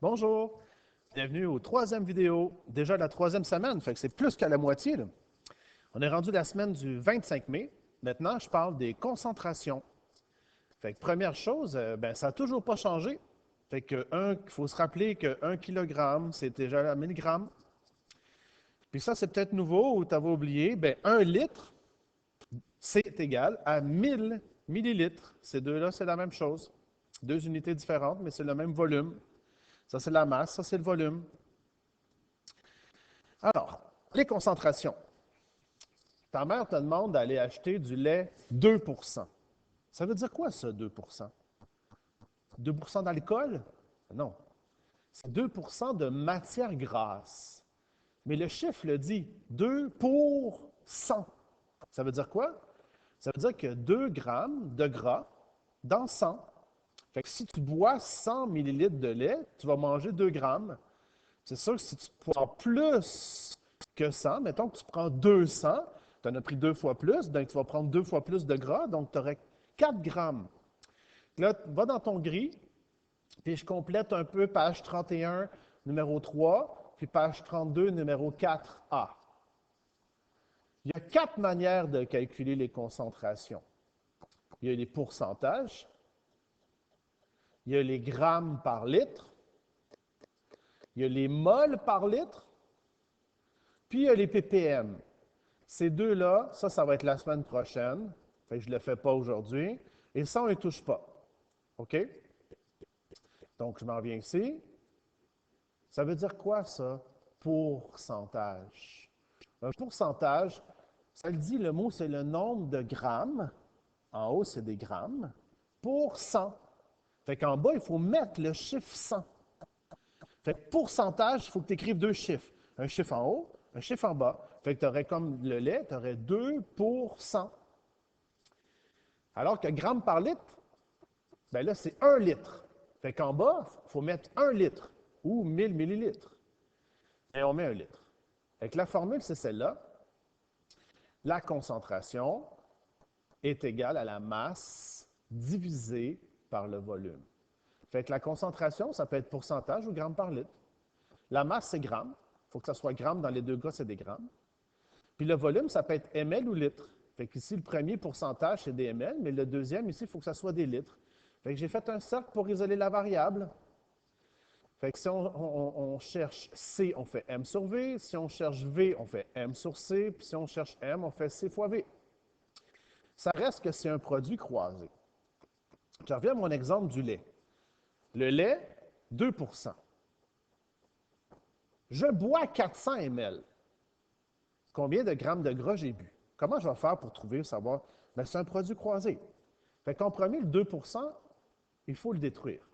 Bonjour, bienvenue au troisième vidéo, déjà la troisième semaine, fait que c'est plus qu'à la moitié, là. On est rendu la semaine du 25 mai. Maintenant, je parle des concentrations. Fait que première chose, ben, ça n'a toujours pas changé. Fait que il faut se rappeler que 1 kg, c'est déjà 1000 grammes. Puis ça, c'est peut-être nouveau ou tu avais oublié. Ben, 1 litre, c'est égal à 1000 millilitres. Ces deux-là, c'est la même chose. Deux unités différentes, mais c'est le même volume. Ça, c'est la masse, ça, c'est le volume. Alors, les concentrations. Ta mère te demande d'aller acheter du lait 2%. Ça veut dire quoi, ça, 2%? 2% d'alcool? Non. C'est 2% de matière grasse. Mais le chiffre le dit, 2 pour 100. Ça veut dire quoi? Ça veut dire que 2 grammes de gras dans 100. Fait que si tu bois 100 millilitres de lait, tu vas manger 2 grammes. C'est sûr que si tu prends plus que 100, mettons que tu prends 200, tu en as pris 2 fois plus, donc tu vas prendre 2 fois plus de gras, donc tu aurais 4 grammes. Là, va dans ton gris, puis je complète un peu page 31, numéro 3, puis page 32, numéro 4A. Il y a 4 manières de calculer les concentrations. Il y a les pourcentages, il y a les grammes par litre, il y a les moles par litre, puis il y a les ppm. Ces deux-là, ça va être la semaine prochaine. Fait que je ne le fais pas aujourd'hui. Et ça, on ne les touche pas. OK? Donc, je m'en viens ici. Ça veut dire quoi, ça? Pourcentage. Un pourcentage, ça le dit, le mot, c'est le nombre de grammes. En haut, c'est des grammes. Pour 100. Fait qu'en bas, il faut mettre le chiffre 100. Fait que pourcentage, il faut que tu écrives deux chiffres. Un chiffre en haut, un chiffre en bas. Fait que tu aurais comme le lait, tu aurais 2%. Alors que gramme par litre, ben là, c'est 1 litre. Fait qu'en bas, il faut mettre 1 litre ou 1000 millilitres. Et on met 1 litre. Fait que la formule, c'est celle-là. La concentration est égale à la masse divisée par le volume. Fait que la concentration, ça peut être pourcentage ou gramme par litre. La masse, c'est gramme. Il faut que ça soit gramme dans les deux cas, c'est des grammes. Puis le volume, ça peut être ml ou litre. Fait qu'ici, le premier pourcentage, c'est des ml, mais le deuxième, ici, il faut que ça soit des litres. Fait que j'ai fait un cercle pour isoler la variable. Fait que si on cherche C, on fait M sur V. Si on cherche V, on fait M sur C. Puis si on cherche M, on fait C fois V. Ça reste que c'est un produit croisé. Je reviens à mon exemple du lait. Le lait, 2%. Je bois 400 ml. Combien de grammes de gras j'ai bu? Comment je vais faire pour trouver, savoir? Bien, c'est un produit croisé. Fait qu'en premier, le 2%, il faut le détruire.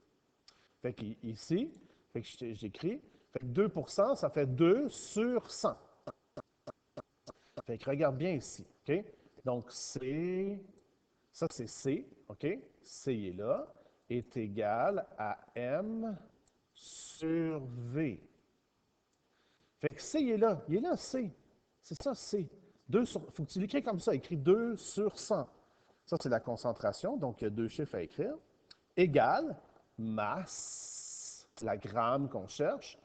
Fait qu'ici, j'écris, fait que 2%, ça fait 2 sur 100. Fait que regarde bien ici, OK? Donc, ça c'est C, OK? C est là, est égal à M sur V. Fait que C il est là, C. C'est ça, C. Il faut que tu l'écris comme ça, écris 2 sur 100. Ça, c'est la concentration, donc il y a deux chiffres à écrire. Égale masse, la gramme qu'on cherche,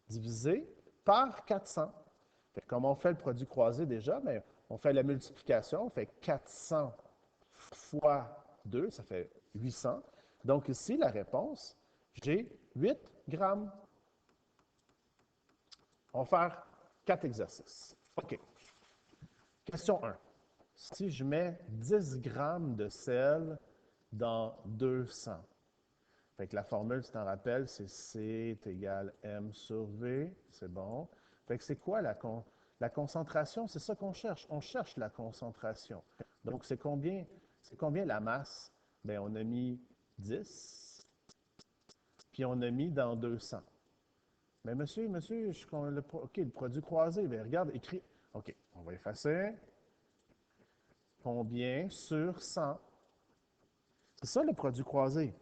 divisé par 400. Fait que comme on fait le produit croisé déjà, bien, on fait la multiplication, on fait 400 fois 2, ça fait 800. Donc ici, la réponse, j'ai 8 grammes. On va faire 4 exercices. OK. Question 1. Si je mets 10 grammes de sel dans 200, fait que la formule, tu t'en rappelles, c'est C est égal M sur V. C'est bon. Fait que c'est quoi la concentration? C'est ça qu'on cherche. On cherche la concentration. Donc, c'est combien la masse? Bien, on a mis 10, puis on a mis dans 200. Mais monsieur, OK, le produit croisé, bien, regarde, écrit. OK, on va effacer. Combien sur 100? C'est ça le produit croisé.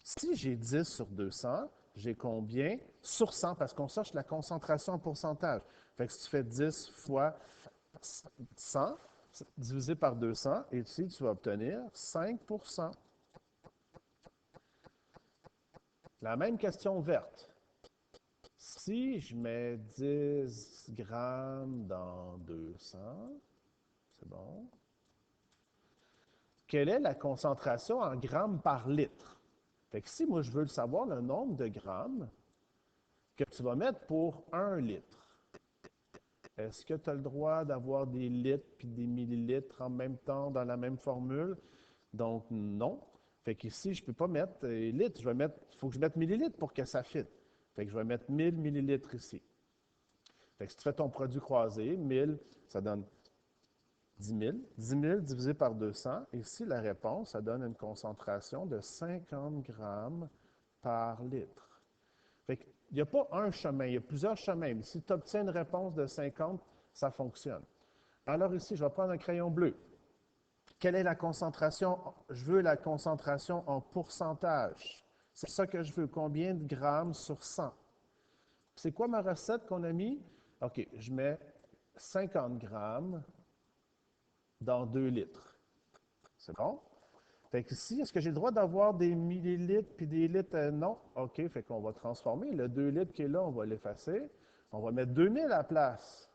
Si j'ai 10 sur 200, j'ai combien sur 100? Parce qu'on cherche la concentration en pourcentage. Fait que si tu fais 10 fois 100 divisé par 200, et ici, tu vas obtenir 5%. La même question verte. Si je mets 10 grammes dans 200, c'est bon. Quelle est la concentration en grammes par litre? Fait que si moi je veux savoir le nombre de grammes que tu vas mettre pour 1 litre, est-ce que tu as le droit d'avoir des litres puis des millilitres en même temps dans la même formule? Donc, non. Fait qu'ici, je ne peux pas mettre litres, il faut que je mette millilitres pour que ça fitte. Fait que je vais mettre 1000 millilitres ici. Fait que si tu fais ton produit croisé, 1000, ça donne 10 000. 10 000 divisé par 200. Ici, la réponse, ça donne une concentration de 50 grammes par litre. Fait qu'il n'y a pas un chemin, il y a plusieurs chemins. Mais si tu obtiens une réponse de 50, ça fonctionne. Alors ici, je vais prendre un crayon bleu. Quelle est la concentration? Je veux la concentration en pourcentage. C'est ça que je veux. Combien de grammes sur 100? C'est quoi ma recette qu'on a mis? OK, je mets 50 grammes dans 2 litres. C'est bon? Fait que ici, est-ce que j'ai le droit d'avoir des millilitres puis des litres? Non. OK, fait qu'on va transformer. Le 2 litres qui est là, on va l'effacer. On va mettre 2000 à la place.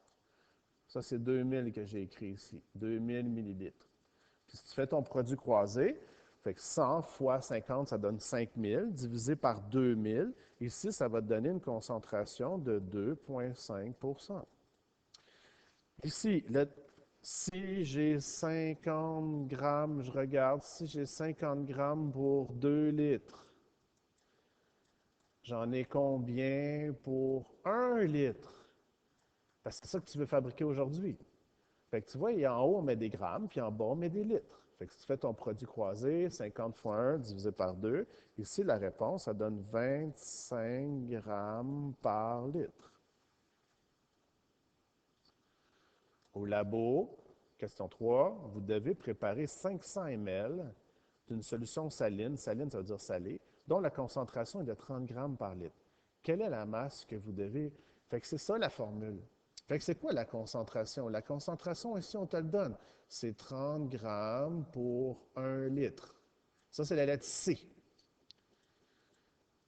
Ça, c'est 2000 que j'ai écrit ici. 2000 millilitres. Puis si tu fais ton produit croisé, fait que 100 fois 50, ça donne 5000, divisé par 2000. Ici, ça va te donner une concentration de 2,5 %. Ici, si j'ai 50 grammes, je regarde, si j'ai 50 grammes pour 2 litres, j'en ai combien pour 1 litre? Parce que c'est ça que tu veux fabriquer aujourd'hui. Fait que tu vois, en haut, on met des grammes, puis en bas, on met des litres. Fait que si tu fais ton produit croisé, 50 fois 1 divisé par 2, ici, la réponse, ça donne 25 grammes par litre. Au labo, question 3, vous devez préparer 500 ml d'une solution saline, saline ça veut dire salée, dont la concentration est de 30 grammes par litre. Quelle est la masse que vous devez... Fait que c'est ça la formule. Fait que c'est quoi la concentration? La concentration, ici, on te le donne. C'est 30 grammes pour 1 litre. Ça, c'est la lettre C.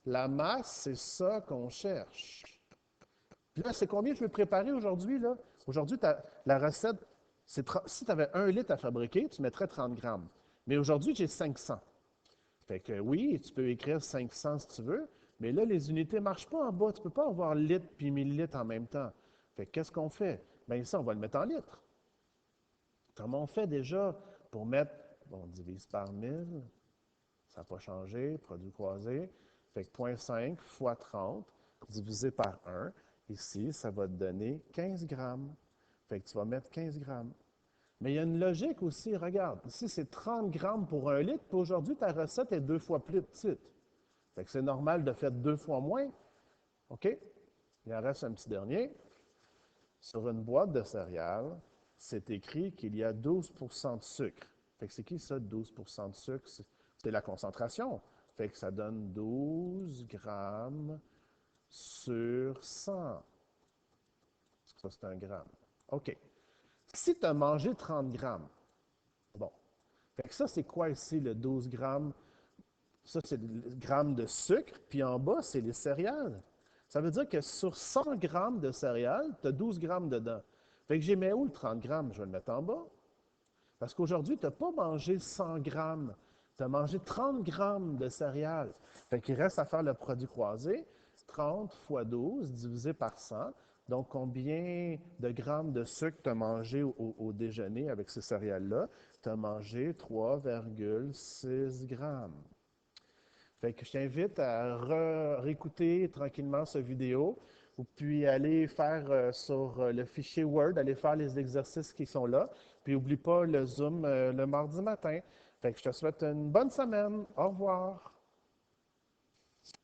La masse, c'est ça qu'on cherche. Puis là, c'est combien je veux préparer aujourd'hui, là? Aujourd'hui, la recette, si tu avais 1 litre à fabriquer, tu mettrais 30 grammes. Mais aujourd'hui, j'ai 500. Fait que oui, tu peux écrire 500 si tu veux, mais là, les unités ne marchent pas en bas. Tu ne peux pas avoir litre puis millilitres en même temps. Fait que qu'est-ce qu'on fait? Bien, ça, on va le mettre en litres. Comment on fait déjà pour mettre, bon, on divise par 1000, ça n'a pas changé, produit croisé. Fait que 0,5 fois 30 divisé par 1, ici, ça va te donner 15 grammes. Fait que tu vas mettre 15 grammes. Mais il y a une logique aussi, regarde, ici c'est 30 grammes pour 1 litre, puis aujourd'hui ta recette est 2 fois plus petite. Fait que c'est normal de faire 2 fois moins. OK? Il en reste un petit dernier. Sur une boîte de céréales, c'est écrit qu'il y a 12 % de sucre. Fait que c'est qui ça, 12 % de sucre? C'est la concentration. Fait que ça donne 12 grammes sur 100. Ça, c'est un gramme. OK. Si tu as mangé 30 grammes, bon. Fait que ça, c'est quoi ici, le 12 grammes? Ça, c'est le gramme de sucre, puis en bas, c'est les céréales. Ça veut dire que sur 100 grammes de céréales, tu as 12 grammes dedans. Fait que j'ai mis où le 30 grammes? Je vais le mettre en bas. Parce qu'aujourd'hui, tu n'as pas mangé 100 grammes. Tu as mangé 30 grammes de céréales. Fait qu'il reste à faire le produit croisé. 30 fois 12 divisé par 100. Donc, combien de grammes de sucre tu as mangé au déjeuner avec ces céréales-là? Tu as mangé 3,6 grammes. Fait que je t'invite à réécouter tranquillement cette vidéo ou puis aller faire sur le fichier Word, aller faire les exercices qui sont là. Puis n'oublie pas le Zoom le mardi matin. Fait que je te souhaite une bonne semaine. Au revoir.